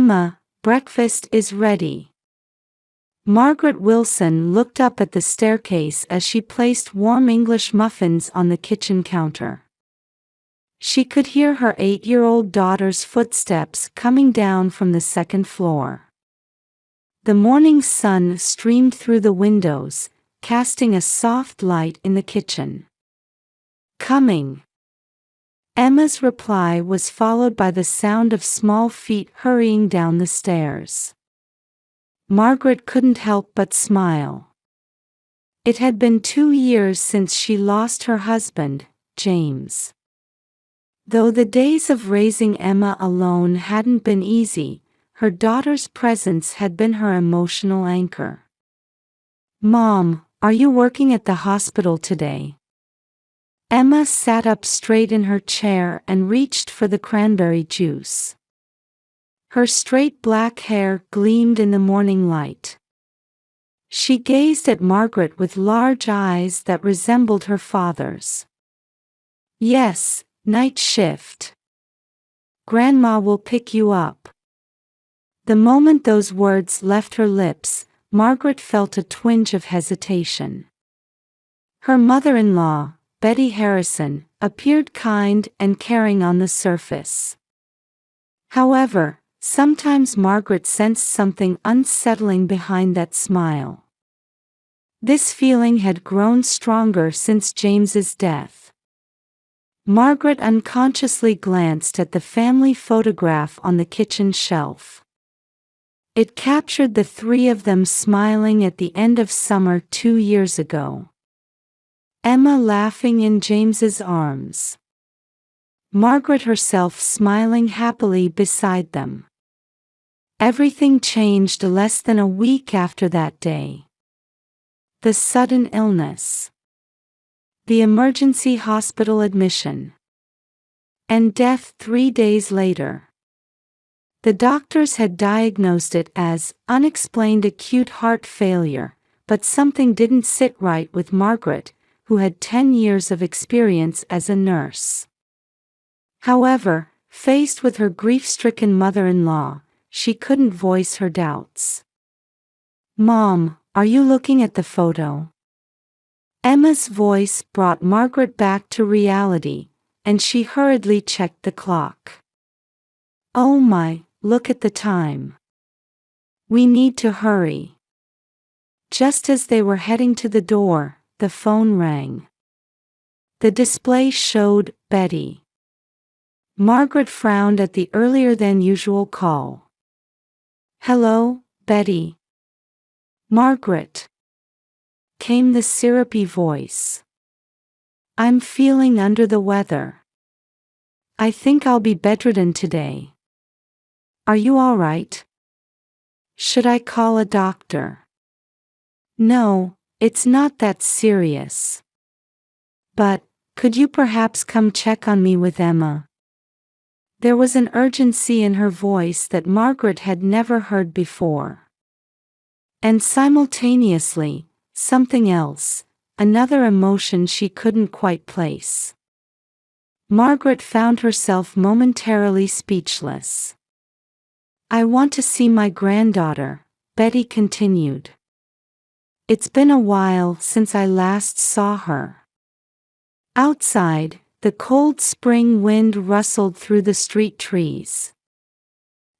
Emma, breakfast is ready. Margaret Wilson looked up at the staircase as she placed warm English muffins on the kitchen counter. She could hear her 8-year-old daughter's footsteps coming down from the second floor. The morning sun streamed through the windows, casting a soft light in the kitchen. Coming. Emma's reply was followed by the sound of small feet hurrying down the stairs. Margaret couldn't help but smile. It had been 2 years since she lost her husband, James. Though the days of raising Emma alone hadn't been easy, her daughter's presence had been her emotional anchor. "Mom, are you working at the hospital today?" Emma sat up straight in her chair and reached for the cranberry juice. Her straight black hair gleamed in the morning light. She gazed at Margaret with large eyes that resembled her father's. "Yes, night shift. Grandma will pick you up." The moment those words left her lips, Margaret felt a twinge of hesitation. Her mother-in-law, Betty Harrison, appeared kind and caring on the surface. However, sometimes Margaret sensed something unsettling behind that smile. This feeling had grown stronger since James's death. Margaret unconsciously glanced at the family photograph on the kitchen shelf. It captured the three of them smiling at the end of summer 2 years ago. Emma laughing in James's arms. Margaret herself smiling happily beside them. Everything changed less than a week after that day. The sudden illness. The emergency hospital admission. And death 3 days later. The doctors had diagnosed it as unexplained acute heart failure, but something didn't sit right with Margaret, who had 10 years of experience as a nurse. However, faced with her grief-stricken mother-in-law, she couldn't voice her doubts. "Mom, are you looking at the photo?" Emma's voice brought Margaret back to reality, and she hurriedly checked the clock. "Oh my, look at the time. We need to hurry." Just as they were heading to the door, the phone rang. The display showed Betty. Margaret frowned at the earlier-than-usual call. "Hello, Betty." "Margaret," came the syrupy voice. "I'm feeling under the weather. I think I'll be bedridden today. Are you all right? Should I call a doctor?" "No, it's not that serious. But, could you perhaps come check on me with Emma?" There was an urgency in her voice that Margaret had never heard before. And simultaneously, something else, another emotion she couldn't quite place. Margaret found herself momentarily speechless. "I want to see my granddaughter," Betty continued. "It's been a while since I last saw her." Outside, the cold spring wind rustled through the street trees.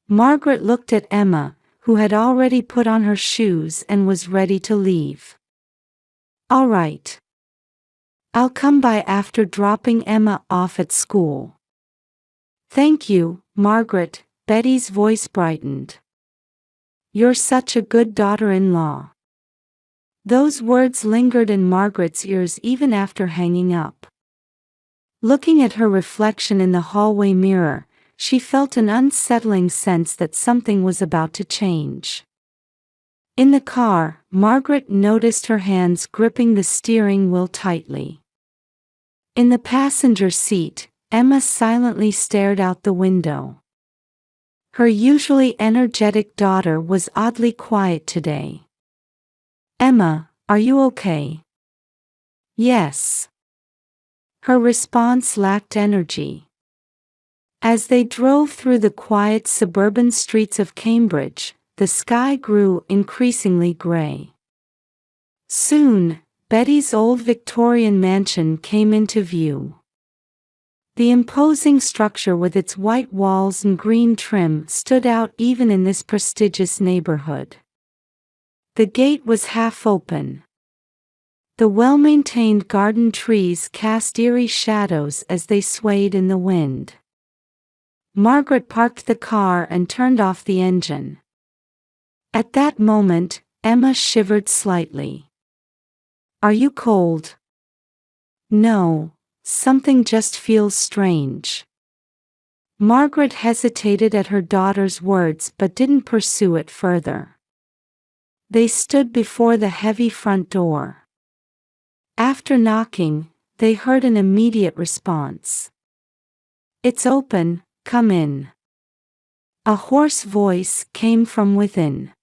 Margaret looked at Emma, who had already put on her shoes and was ready to leave. "All right. I'll come by after dropping Emma off at school." "Thank you, Margaret," Betty's voice brightened. "You're such a good daughter-in-law." Those words lingered in Margaret's ears even after hanging up. Looking at her reflection in the hallway mirror, she felt an unsettling sense that something was about to change. In the car, Margaret noticed her hands gripping the steering wheel tightly. In the passenger seat, Emma silently stared out the window. Her usually energetic daughter was oddly quiet today. "Emma, are you okay?" "Yes." Her response lacked energy. As they drove through the quiet suburban streets of Cambridge, the sky grew increasingly grey. Soon, Betty's old Victorian mansion came into view. The imposing structure with its white walls and green trim stood out even in this prestigious neighborhood. The gate was half open. The well-maintained garden trees cast eerie shadows as they swayed in the wind. Margaret parked the car and turned off the engine. At that moment, Emma shivered slightly. "Are you cold?" "No, something just feels strange." Margaret hesitated at her daughter's words but didn't pursue it further. They stood before the heavy front door. After knocking, they heard an immediate response. "It's open, come in." A hoarse voice came from within.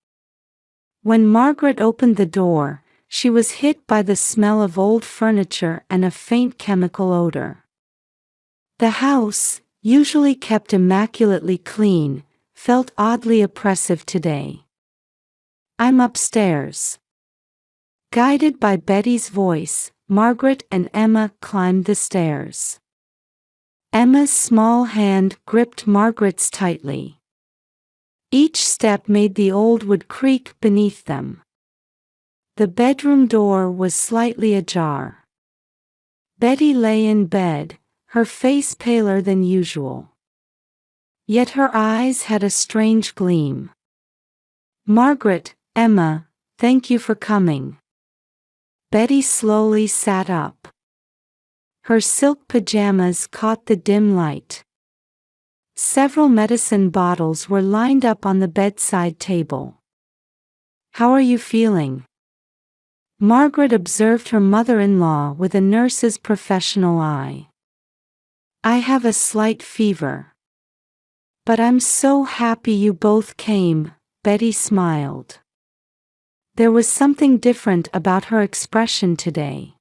When Margaret opened the door, she was hit by the smell of old furniture and a faint chemical odor. The house, usually kept immaculately clean, felt oddly oppressive today. "I'm upstairs." Guided by Betty's voice, Margaret and Emma climbed the stairs. Emma's small hand gripped Margaret's tightly. Each step made the old wood creak beneath them. The bedroom door was slightly ajar. Betty lay in bed, her face paler than usual. Yet her eyes had a strange gleam. "Margaret, Emma, thank you for coming." Betty slowly sat up. Her silk pajamas caught the dim light. Several medicine bottles were lined up on the bedside table. "How are you feeling?" Margaret observed her mother-in-law with a nurse's professional eye. "I have a slight fever." "But I'm so happy you both came," Betty smiled. There was something different about her expression today.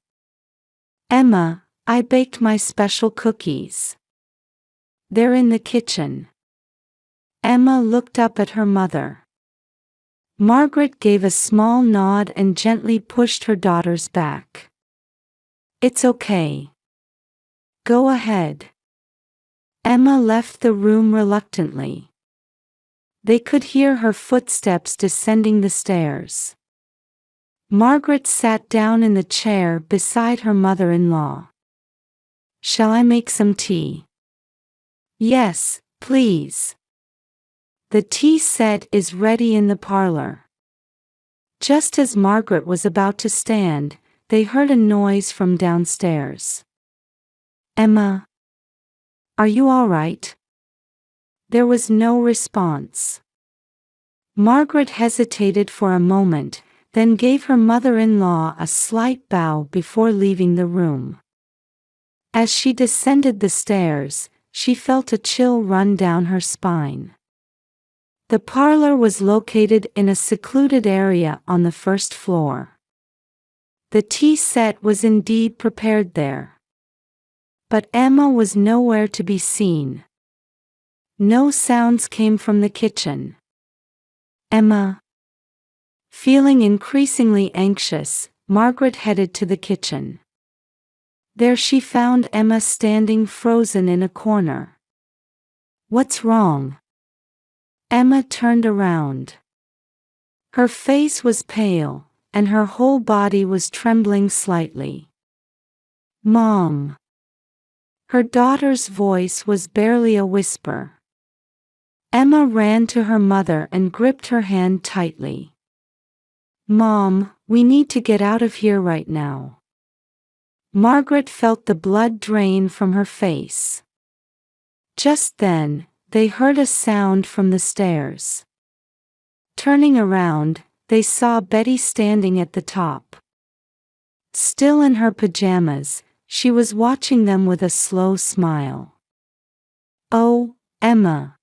"Emma, I baked my special cookies. They're in the kitchen." Emma looked up at her mother. Margaret gave a small nod and gently pushed her daughter's back. "It's okay. Go ahead." Emma left the room reluctantly. They could hear her footsteps descending the stairs. Margaret sat down in the chair beside her mother-in-law. "Shall I make some tea?" "Yes, please. The tea set is ready in the parlor." Just as Margaret was about to stand, they heard a noise from downstairs. "Emma, are you all right?" There was no response. Margaret hesitated for a moment, then gave her mother-in-law a slight bow before leaving the room. As she descended the stairs, she felt a chill run down her spine. The parlor was located in a secluded area on the first floor. The tea set was indeed prepared there. But Emma was nowhere to be seen. No sounds came from the kitchen. "Emma." Feeling increasingly anxious, Margaret headed to the kitchen. There she found Emma standing frozen in a corner. "What's wrong?" Emma turned around. Her face was pale, and her whole body was trembling slightly. "Mom." Her daughter's voice was barely a whisper. Emma ran to her mother and gripped her hand tightly. "Mom, we need to get out of here right now." Margaret felt the blood drain from her face. Just then, they heard a sound from the stairs. Turning around, they saw Betty standing at the top. Still in her pajamas, she was watching them with a slow smile. "Oh, Emma.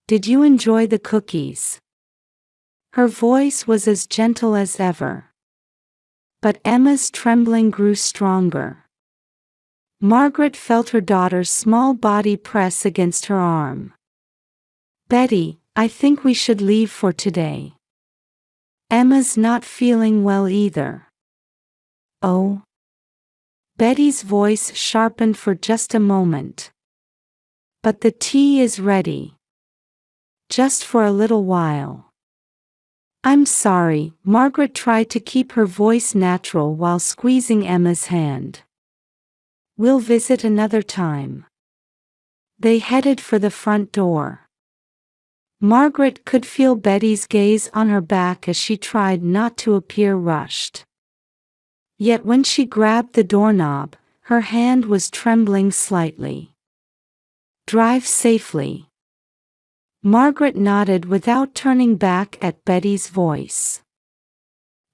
Did you enjoy the cookies?" Her voice was as gentle as ever. But Emma's trembling grew stronger. Margaret felt her daughter's small body press against her arm. "Betty, I think we should leave for today. Emma's not feeling well either." "Oh?" Betty's voice sharpened for just a moment. "But the tea is ready. Just for a little while." "I'm sorry." Margaret tried to keep her voice natural while squeezing Emma's hand. "We'll visit another time." They headed for the front door. Margaret could feel Betty's gaze on her back as she tried not to appear rushed. Yet when she grabbed the doorknob, her hand was trembling slightly. "Drive safely." Margaret nodded without turning back at Betty's voice.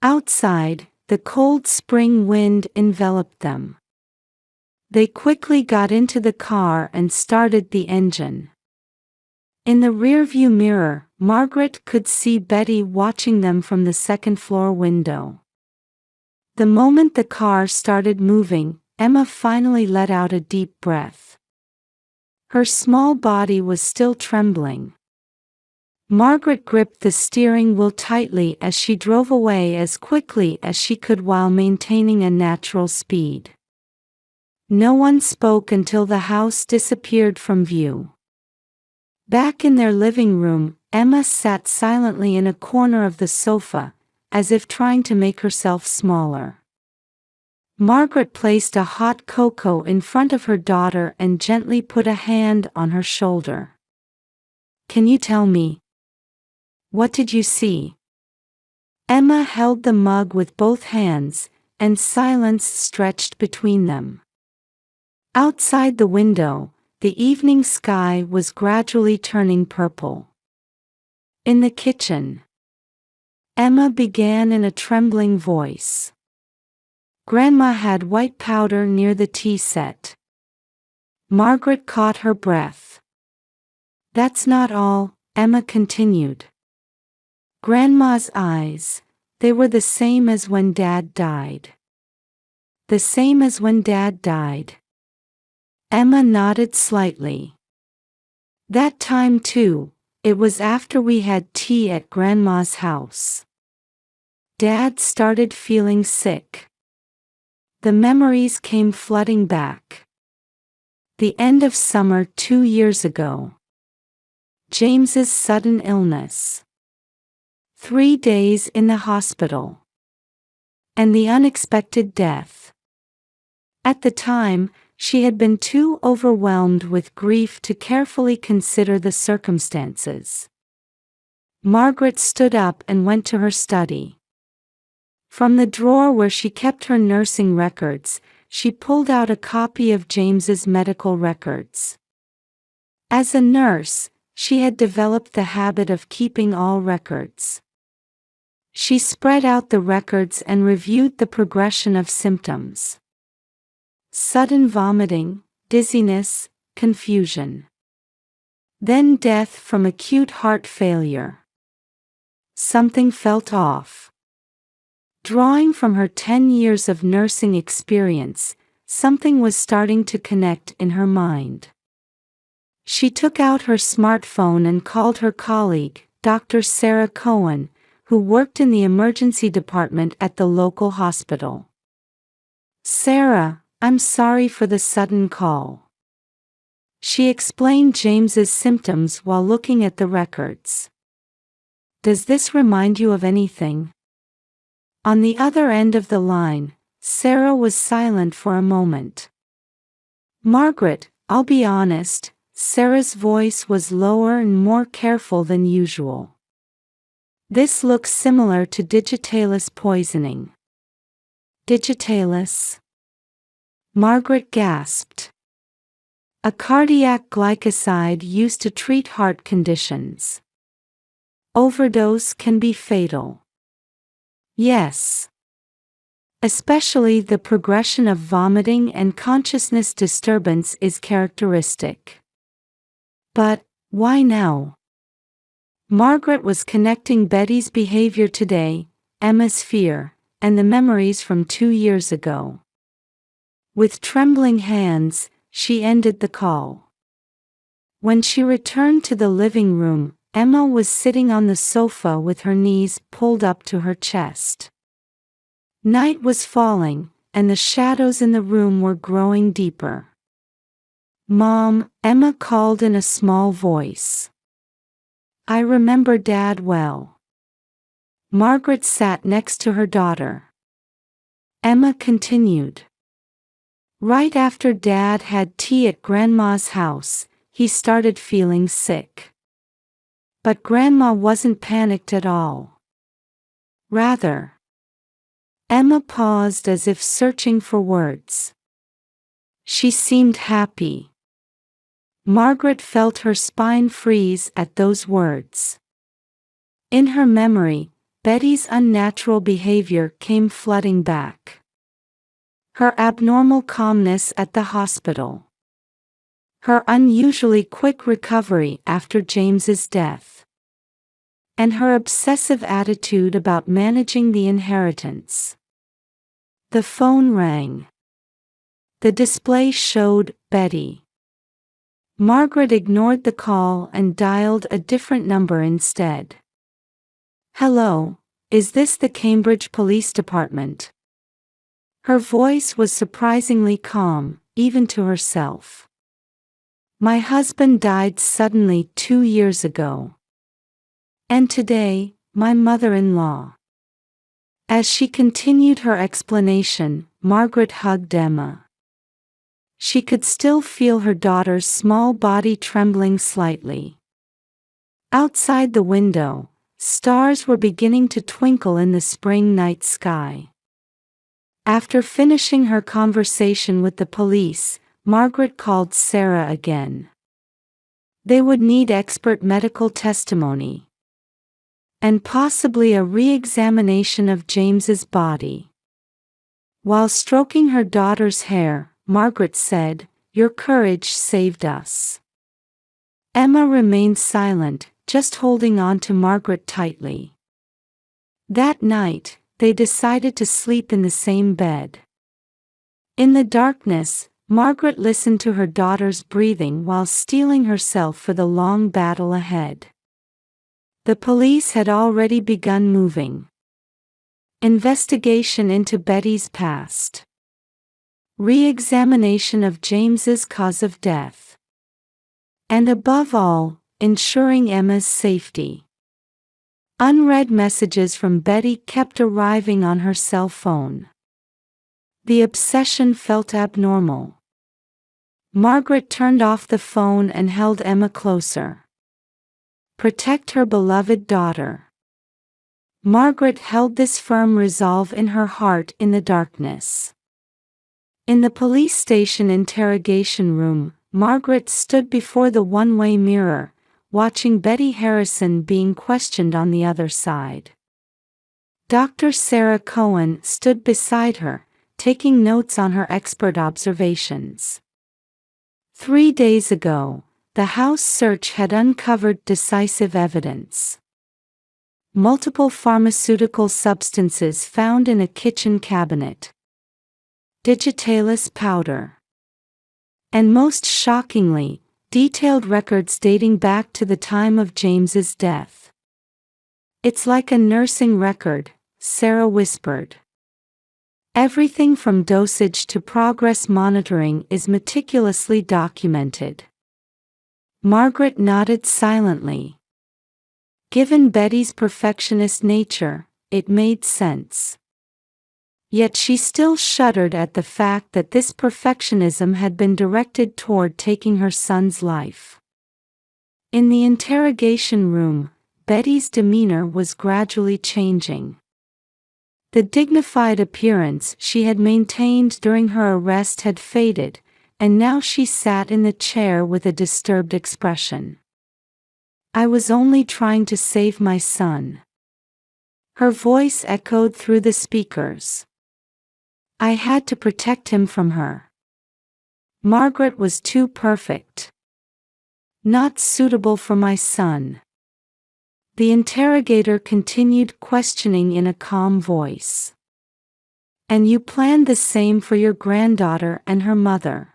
Outside, the cold spring wind enveloped them. They quickly got into the car and started the engine. In the rearview mirror, Margaret could see Betty watching them from the second-floor window. The moment the car started moving, Emma finally let out a deep breath. Her small body was still trembling. Margaret gripped the steering wheel tightly as she drove away as quickly as she could while maintaining a natural speed. No one spoke until the house disappeared from view. Back in their living room, Emma sat silently in a corner of the sofa, as if trying to make herself smaller. Margaret placed a hot cocoa in front of her daughter and gently put a hand on her shoulder. "Can you tell me? What did you see?" Emma held the mug with both hands, and silence stretched between them. Outside the window, the evening sky was gradually turning purple. In the kitchen, Emma began in a trembling voice. "Grandma had white powder near the tea set." Margaret caught her breath. "That's not all," Emma continued. "Grandma's eyes, they were the same as when Dad died." "The same as when Dad died?" Emma nodded slightly. "That time too, it was after we had tea at Grandma's house. Dad started feeling sick." The memories came flooding back. The end of summer 2 years ago. James's sudden illness. 3 days in the hospital. And the unexpected death. At the time, she had been too overwhelmed with grief to carefully consider the circumstances. Margaret stood up and went to her study. From the drawer where she kept her nursing records, she pulled out a copy of James's medical records. As a nurse, she had developed the habit of keeping all records. She spread out the records and reviewed the progression of symptoms. Sudden vomiting, dizziness, confusion. Then death from acute heart failure. Something felt off. Drawing from her 10 years of nursing experience, something was starting to connect in her mind. She took out her smartphone and called her colleague, Dr. Sarah Cohen, who worked in the emergency department at the local hospital. "Sarah, I'm sorry for the sudden call." She explained James's symptoms while looking at the records. "Does this remind you of anything?" On the other end of the line, Sarah was silent for a moment. "Margaret, I'll be honest," Sarah's voice was lower and more careful than usual. "This looks similar to digitalis poisoning." "Digitalis?" Margaret gasped. "A cardiac glycoside used to treat heart conditions. Overdose can be fatal." "Yes. Especially the progression of vomiting and consciousness disturbance is characteristic." "But, why now?" Margaret was connecting Betty's behavior today, Emma's fear, and the memories from 2 years ago. With trembling hands, she ended the call. When she returned to the living room, Emma was sitting on the sofa with her knees pulled up to her chest. Night was falling, and the shadows in the room were growing deeper. "Mom," Emma called in a small voice. "I remember Dad well." Margaret sat next to her daughter. Emma continued. "Right after Dad had tea at Grandma's house, he started feeling sick. But Grandma wasn't panicked at all. Rather." Emma paused as if searching for words. "She seemed happy." Margaret felt her spine freeze at those words. In her memory, Betty's unnatural behavior came flooding back. Her abnormal calmness at the hospital. Her unusually quick recovery after James's death. And her obsessive attitude about managing the inheritance. The phone rang. The display showed Betty. Margaret ignored the call and dialed a different number instead. "Hello, is this the Cambridge Police Department?" Her voice was surprisingly calm, even to herself. "My husband died suddenly 2 years ago. And today, my mother-in-law." As she continued her explanation, Margaret hugged Emma. She could still feel her daughter's small body trembling slightly. Outside the window, stars were beginning to twinkle in the spring night sky. After finishing her conversation with the police, Margaret called Sarah again. They would need expert medical testimony. And possibly a re-examination of James's body. While stroking her daughter's hair, Margaret said, "Your courage saved us." Emma remained silent, just holding on to Margaret tightly. That night, they decided to sleep in the same bed. In the darkness, Margaret listened to her daughter's breathing while steeling herself for the long battle ahead. The police had already begun moving. Investigation into Betty's past. Re-examination of James's cause of death. And above all, ensuring Emma's safety. Unread messages from Betty kept arriving on her cell phone. The obsession felt abnormal. Margaret turned off the phone and held Emma closer. Protect her beloved daughter. Margaret held this firm resolve in her heart in the darkness. In the police station interrogation room, Margaret stood before the one-way mirror, watching Betty Harrison being questioned on the other side. Dr. Sarah Cohen stood beside her, taking notes on her expert observations. 3 days ago, the house search had uncovered decisive evidence. Multiple pharmaceutical substances found in a kitchen cabinet. Digitalis powder. And most shockingly, detailed records dating back to the time of James's death. "It's like a nursing record," Sarah whispered. "Everything from dosage to progress monitoring is meticulously documented." Margaret nodded silently. Given Betty's perfectionist nature, it made sense. Yet she still shuddered at the fact that this perfectionism had been directed toward taking her son's life. In the interrogation room, Betty's demeanor was gradually changing. The dignified appearance she had maintained during her arrest had faded, and now she sat in the chair with a disturbed expression. "I was only trying to save my son." Her voice echoed through the speakers. "I had to protect him from her. Margaret was too perfect. Not suitable for my son." The interrogator continued questioning in a calm voice. And you planned the same for your granddaughter and her mother.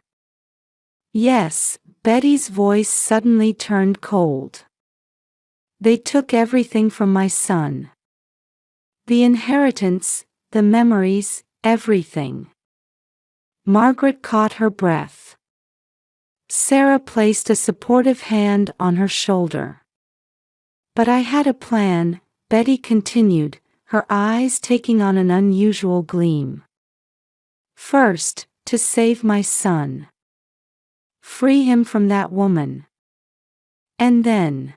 Yes, Betty's voice suddenly turned cold. They took everything from my son. The inheritance, the memories, everything. Margaret caught her breath. Sarah placed a supportive hand on her shoulder. But I had a plan, Betty continued, her eyes taking on an unusual gleam. First, to save my son. Free him from that woman. And then.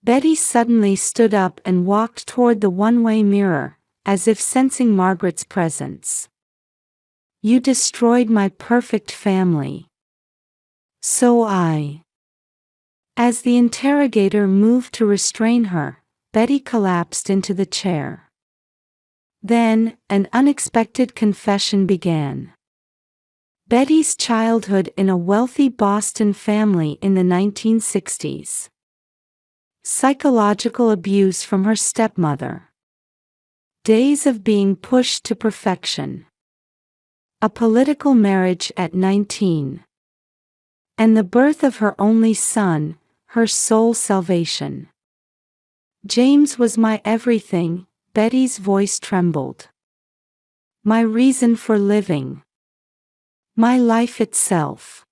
Betty suddenly stood up and walked toward the one-way mirror, as if sensing Margaret's presence. You destroyed my perfect family. So I. As the interrogator moved to restrain her, Betty collapsed into the chair. Then, an unexpected confession began. Betty's childhood in a wealthy Boston family in the 1960s. Psychological abuse from her stepmother. Days of being pushed to perfection. A political marriage at 19. And the birth of her only son, her sole salvation. James was my everything, Betty's voice trembled. My reason for living. My life itself.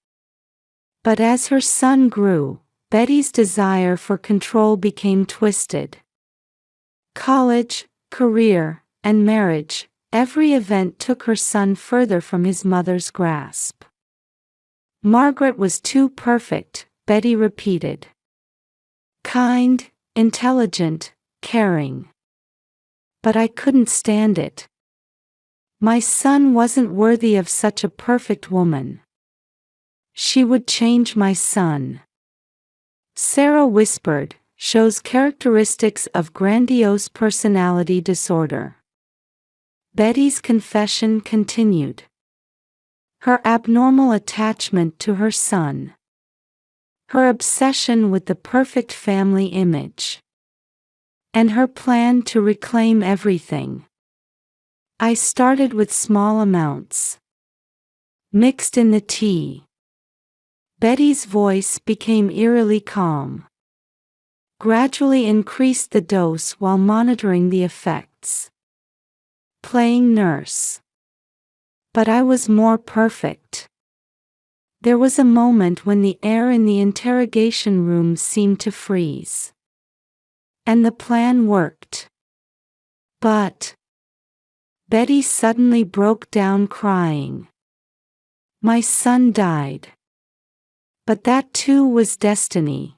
But as her son grew, Betty's desire for control became twisted. College, career, and marriage, every event took her son further from his mother's grasp. Margaret was too perfect, Betty repeated. Kind, intelligent, caring. But I couldn't stand it. My son wasn't worthy of such a perfect woman. She would change my son. Sarah whispered, shows characteristics of grandiose personality disorder. Betty's confession continued. Her abnormal attachment to her son. Her obsession with the perfect family image. And her plan to reclaim everything. I started with small amounts. Mixed in the tea. Betty's voice became eerily calm. Gradually increased the dose while monitoring the effects. Playing nurse. But I was more perfect. There was a moment when the air in the interrogation room seemed to freeze. And the plan worked. But. Betty suddenly broke down crying. My son died. But that too was destiny.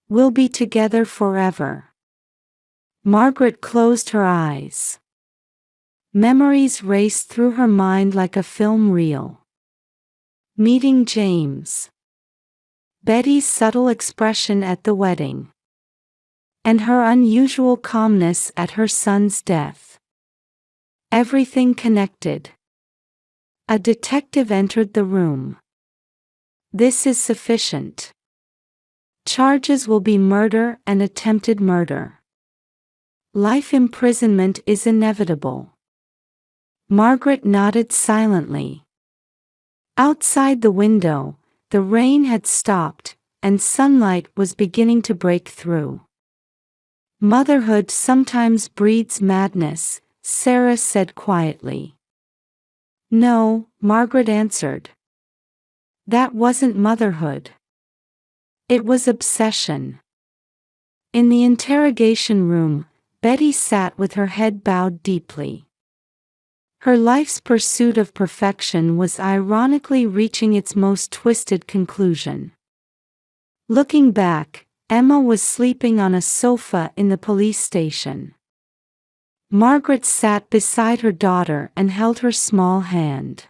We'll be together forever. Margaret closed her eyes. Memories raced through her mind like a film reel. Meeting James. Betty's subtle expression at the wedding. And her unusual calmness at her son's death. Everything connected. A detective entered the room. This is sufficient. Charges will be murder and attempted murder. Life imprisonment is inevitable. Margaret nodded silently. Outside the window, the rain had stopped, and sunlight was beginning to break through. Motherhood sometimes breeds madness, Sarah said quietly. No, Margaret answered. That wasn't motherhood. It was obsession. In the interrogation room, Betty sat with her head bowed deeply. Her life's pursuit of perfection was ironically reaching its most twisted conclusion. Looking back, Emma was sleeping on a sofa in the police station. Margaret sat beside her daughter and held her small hand.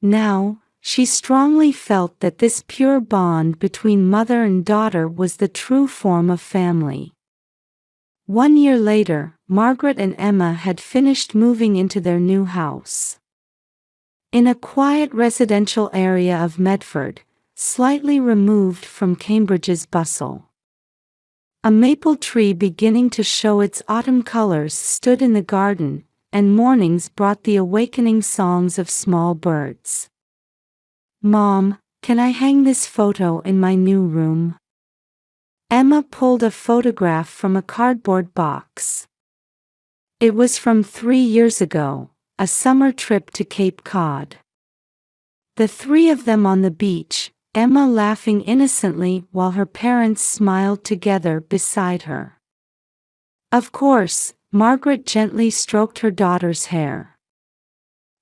Now, she strongly felt that this pure bond between mother and daughter was the true form of family. 1 year later, Margaret and Emma had finished moving into their new house. In a quiet residential area of Medford, slightly removed from Cambridge's bustle. A maple tree beginning to show its autumn colors stood in the garden, and mornings brought the awakening songs of small birds. "Mom, can I hang this photo in my new room?" Emma pulled a photograph from a cardboard box. It was from 3 years ago, a summer trip to Cape Cod. The three of them on the beach, Emma laughing innocently while her parents smiled together beside her. Of course, Margaret gently stroked her daughter's hair.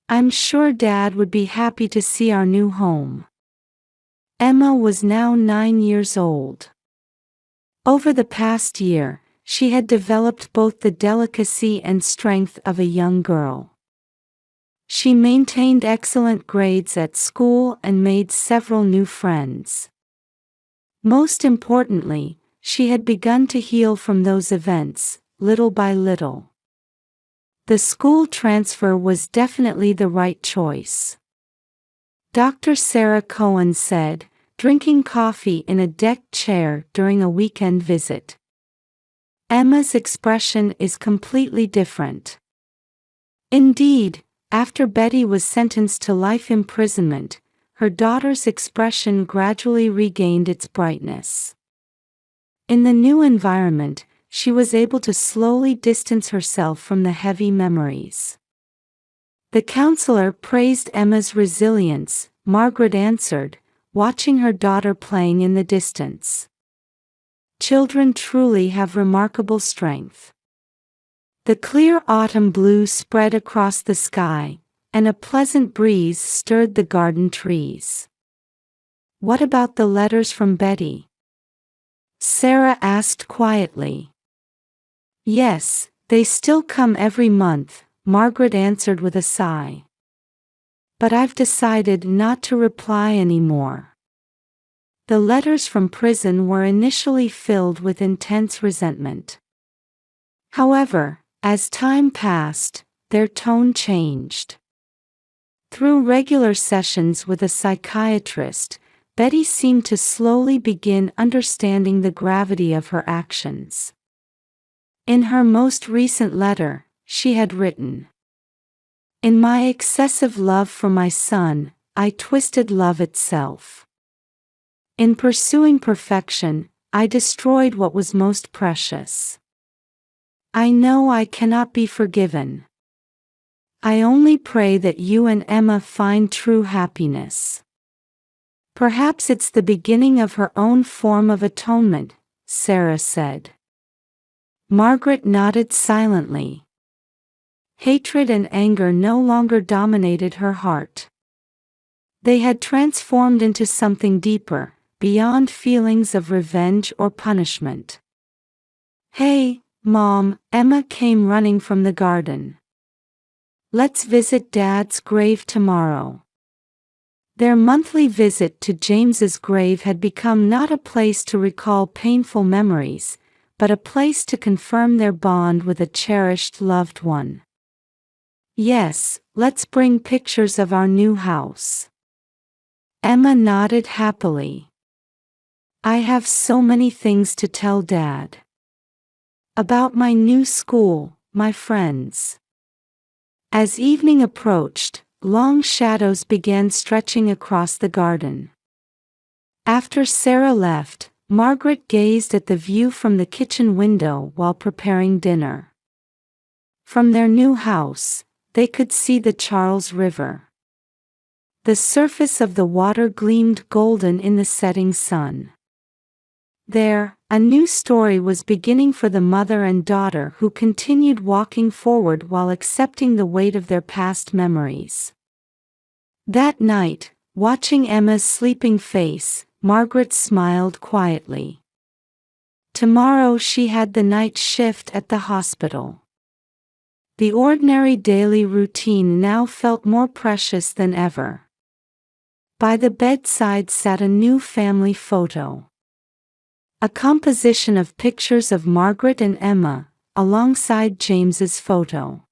"I'm sure Dad would be happy to see our new home." Emma was now 9 years old. Over the past year, she had developed both the delicacy and strength of a young girl. She maintained excellent grades at school and made several new friends. Most importantly, she had begun to heal from those events, little by little. The school transfer was definitely the right choice. Dr. Sarah Cohen said, drinking coffee in a deck chair during a weekend visit. Emma's expression is completely different. Indeed, after Betty was sentenced to life imprisonment, her daughter's expression gradually regained its brightness. In the new environment, she was able to slowly distance herself from the heavy memories. The counselor praised Emma's resilience, Margaret answered, watching her daughter playing in the distance. "Children truly have remarkable strength." The clear autumn blue spread across the sky, and a pleasant breeze stirred the garden trees. "What about the letters from Betty?" Sarah asked quietly. "Yes, they still come every month," Margaret answered with a sigh. "But I've decided not to reply anymore." The letters from prison were initially filled with intense resentment. However, as time passed, their tone changed. Through regular sessions with a psychiatrist, Betty seemed to slowly begin understanding the gravity of her actions. In her most recent letter, she had written, "In my excessive love for my son, I twisted love itself. In pursuing perfection, I destroyed what was most precious. I know I cannot be forgiven. I only pray that you and Emma find true happiness." "Perhaps it's the beginning of her own form of atonement," Sarah said. Margaret nodded silently. Hatred and anger no longer dominated her heart. They had transformed into something deeper, beyond feelings of revenge or punishment. "Hey, Mom," Emma came running from the garden. "Let's visit Dad's grave tomorrow." Their monthly visit to James's grave had become not a place to recall painful memories, but a place to confirm their bond with a cherished loved one. "Yes, let's bring pictures of our new house." Emma nodded happily. "I have so many things to tell Dad. About my new school, my friends." As evening approached, long shadows began stretching across the garden. After Sarah left, Margaret gazed at the view from the kitchen window while preparing dinner. From their new house, they could see the Charles River. The surface of the water gleamed golden in the setting sun. There, a new story was beginning for the mother and daughter who continued walking forward while accepting the weight of their past memories. That night, watching Emma's sleeping face, Margaret smiled quietly. Tomorrow she had the night shift at the hospital. The ordinary daily routine now felt more precious than ever. By the bedside sat a new family photo. A composition of pictures of Margaret and Emma, alongside James's photo.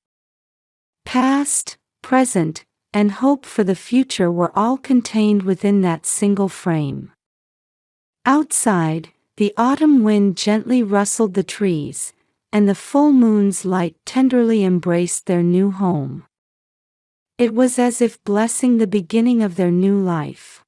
Past, present, and hope for the future were all contained within that single frame. Outside, the autumn wind gently rustled the trees, and the full moon's light tenderly embraced their new home. It was as if blessing the beginning of their new life.